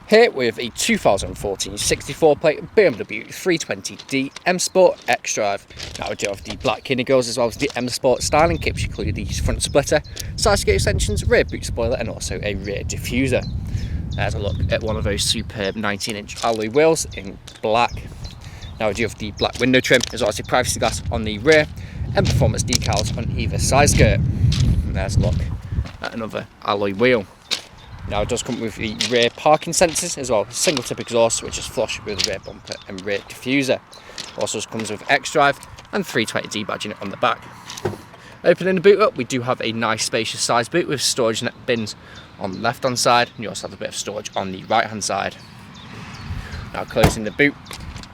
Here with a 2014 64 plate BMW 320d M Sport XDRIVE. Now we do have the black kidney grills as well as the M Sport styling kit, which include the front splitter, side skate extensions, rear boot spoiler and also a rear diffuser. There's a look at one of those superb 19-inch alloy wheels in black. Now we do have the black window trim as well as the privacy glass on the rear and performance decals on either side skirt. And there's a look at another alloy wheel. Now it does come with the rear parking sensors as well, single tip exhaust which is flush with the rear bumper and rear diffuser. Also comes with XDRIVE and 320D badging on the back. Opening the boot up, we do have a nice spacious size boot with storage net bins on the left hand side, and you also have a bit of storage on the right hand side. Now closing the boot,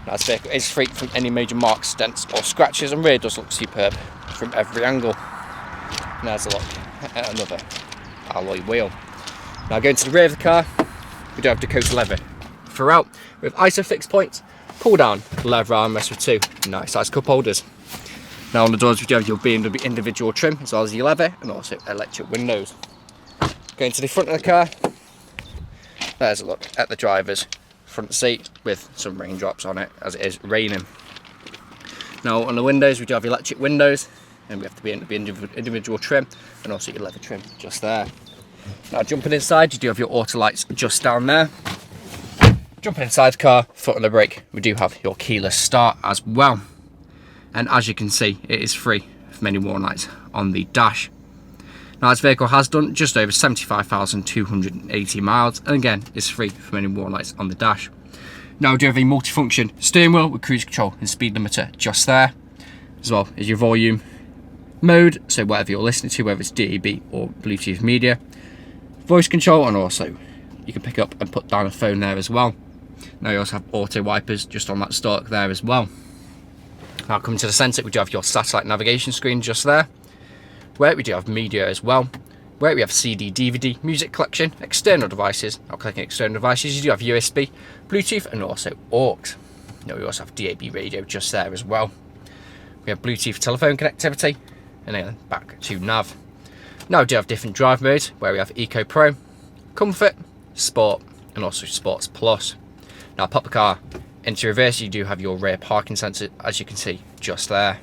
now this vehicle is free from any major marks, dents or scratches, and rear does look superb from every angle. And there's a look at another alloy wheel. Now going to the rear of the car, we do have Dakota leather throughout with ISO fixed points, pull down leather armrest with two nice size cup holders. Now on the doors we do have your BMW individual trim as well as your leather and also electric windows. Going to the front of the car, there's a look at the driver's front seat with some raindrops on it as it is raining. Now on the windows we do have electric windows and we have the BMW individual trim and also your leather trim just there. Now jumping inside, you do have your auto lights just down there. Jumping inside the car, foot on the brake, we do have your keyless start as well. And as you can see, it is free from any warning lights on the dash. Now this vehicle has done just over 75,280 miles and again is free from any warning lights on the dash. Now we do have a multifunction steering wheel with cruise control and speed limiter just there, as well as your volume mode, so whatever you're listening to, whether it's DAB or Bluetooth media, voice control, and also you can pick up and put down a phone there as well. Now you also have auto wipers just on that stalk there as well. Now coming to the centre, we do have your satellite navigation screen just there, where we do have media as well, where we have CD, DVD, music collection, external devices. Now clicking external devices, you do have USB, Bluetooth and also aux. Now we also have DAB radio just there as well. We have Bluetooth telephone connectivity and then back to nav. Now we do have different drive modes where we have Eco Pro, Comfort, Sport and also Sports Plus. Now pop the car into reverse, you do have your rear parking sensor as you can see just there.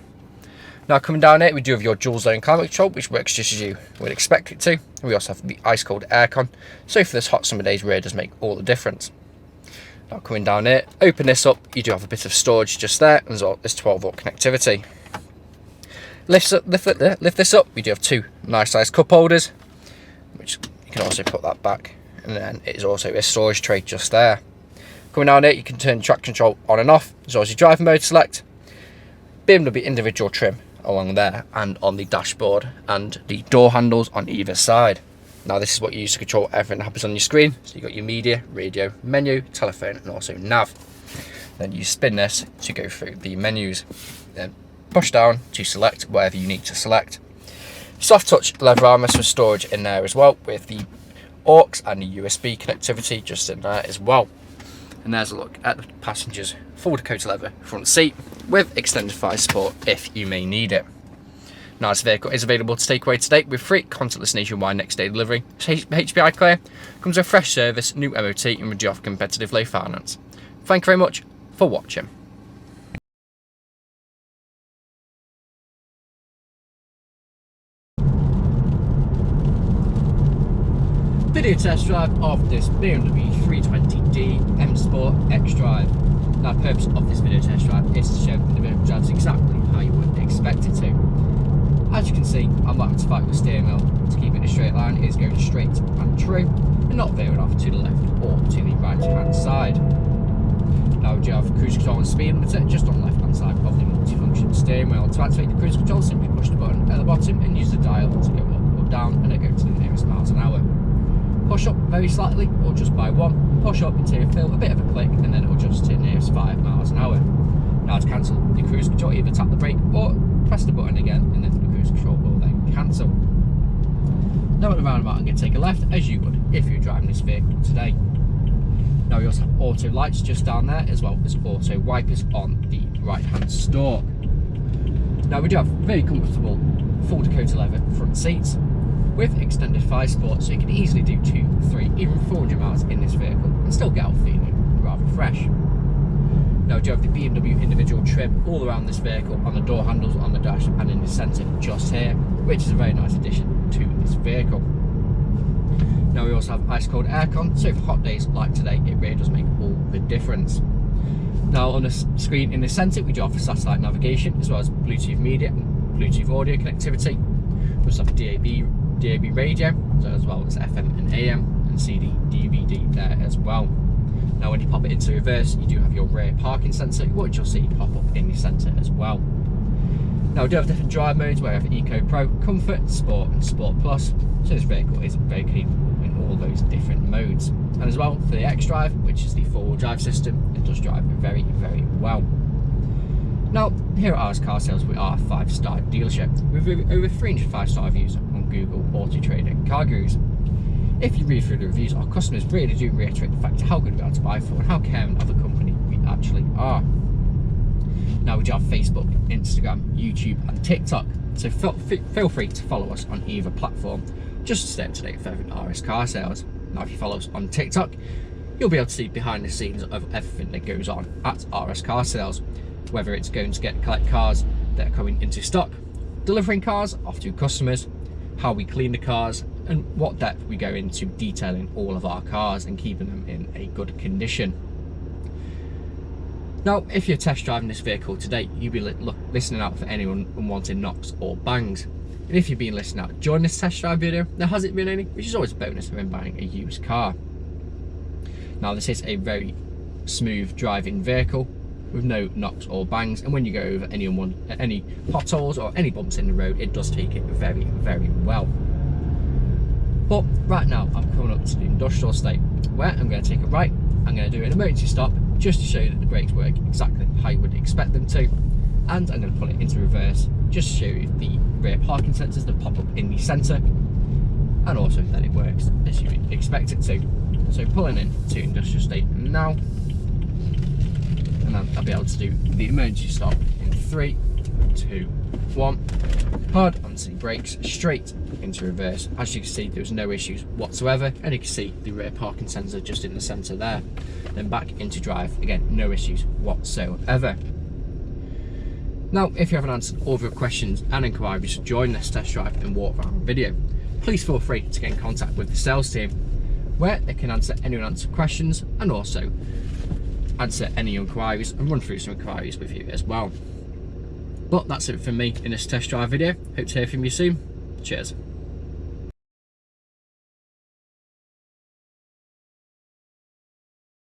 Now coming down here we do have your dual zone climate control which works just as you would expect it to. We also have the ice cold aircon, so for this hot summer days rear does make all the difference. Now coming down here, open this up, you do have a bit of storage just there and as well as 12 volt connectivity. Lift this up, we do have two nice size cup holders, which you can also put that back, and then it is also a storage tray just there. Coming down here, you can turn track control on and off, as well as your driver mode select, BMW individual trim along there and on the dashboard, and the door handles on either side. Now this is what you use to control everything that happens on your screen, so you've got your media, radio, menu, telephone and also nav. Then you spin this to go through the menus, then push down to select whatever you need to select. Soft touch leather armrest with storage in there as well, with the aux and the USB connectivity just in there as well. And there's a look at the passenger's full Dakota leather front seat with extended thigh support if you may need it. Now this vehicle is available to take away today with free contactless nationwide next day delivery. HPI clear, comes with fresh service, new MOT and we do offer competitive low finance. Thank you very much for watching. Video test drive of this BMW 320d M Sport XDRIVE. Now the purpose of this video test drive is to show that the vehicle drives exactly how you would expect it to. As you can see, I'm not having to fight with the steering wheel to keep it in a straight line. It is going straight and true and not veering off to the left or to the right hand side. Now we do have cruise control and speed limiter just on the left hand side of the multifunction steering wheel. To activate the cruise control, simply push the button at the bottom and use the dial to go up or down and it'll go to the nearest miles an hour. Push up very slightly or just by one, push up until you feel a bit of a click and then it will just to nearest 5 miles an hour. Now to cancel the cruise control, either tap the brake or press the button again and then the cruise control will then cancel. Now at the roundabout I'm going to take a left as you would if you're driving this vehicle today. Now we also have auto lights just down there as well as auto wipers on the right hand stalk. Now we do have very comfortable full Dakota leather front seats with extended 5 sports, so you can easily do 2, 3, even 400 miles in this vehicle and still get out feeling rather fresh. Now we do have the BMW individual trim all around this vehicle, on the door handles, on the dash and in the centre just here, which is a very nice addition to this vehicle. Now we also have ice cold aircon, so for hot days like today it really does make all the difference. Now on the screen in the centre we do offer satellite navigation as well as Bluetooth media and Bluetooth audio connectivity. We also have a DAB radio, so as well as FM and AM, and CD, DVD there as well. Now when you pop it into reverse, you do have your rear parking sensor, which you'll see pop up in the centre as well. Now we do have different drive modes, where we have Eco Pro, Comfort, Sport and Sport Plus, so this vehicle is very capable in all those different modes. And as well for the XDRIVE, which is the 4-wheel drive system, it does drive very, very well. Now here at RS Car Sales we are a 5-star dealership with over 300 5-star reviews on Google, Autotrader and Car Gurus. If you read through the reviews, our customers really do reiterate the fact of how good we are to buy for and how caring of a company we actually are. Now we do have Facebook, Instagram, YouTube and TikTok, so feel free to follow us on either platform just to stay up to date with everything RS Car Sales. Now if you follow us on TikTok, you'll be able to see behind the scenes of everything that goes on at RS Car Sales, whether it's going to collect cars that are coming into stock, delivering cars off to customers, how we clean the cars, and what depth we go into detailing all of our cars and keeping them in a good condition. Now, if you're test driving this vehicle today, you'll be listening out for anyone unwanted knocks or bangs. And if you've been listening out during this test drive video, there hasn't been any, which is always a bonus when buying a used car. Now, this is a very smooth driving vehicle with no knocks or bangs, and when you go over any potholes or any bumps in the road, it does take it very, very well. But right now I'm coming up to the industrial estate, where I'm going to take a right. I'm going to do an emergency stop just to show you that the brakes work exactly how you would expect them to, and I'm going to pull it into reverse just to show you the rear parking sensors that pop up in the centre, and also that it works as you would expect it to. So pulling in to industrial estate now, and then I'll be able to do the emergency stop in 3, 2, 1. Hard onto the brakes, straight into reverse. As you can see, there's no issues whatsoever, and you can see the rear parking sensor just in the centre there. Then back into drive, again, no issues whatsoever. Now, if you haven't answered all of your questions and inquiries during this test drive and walk around video, please feel free to get in contact with the sales team, where they can answer any unanswered questions and also answer any inquiries and run through some inquiries with you as well. But that's it from me in this test drive video. Hope to hear from you soon. Cheers.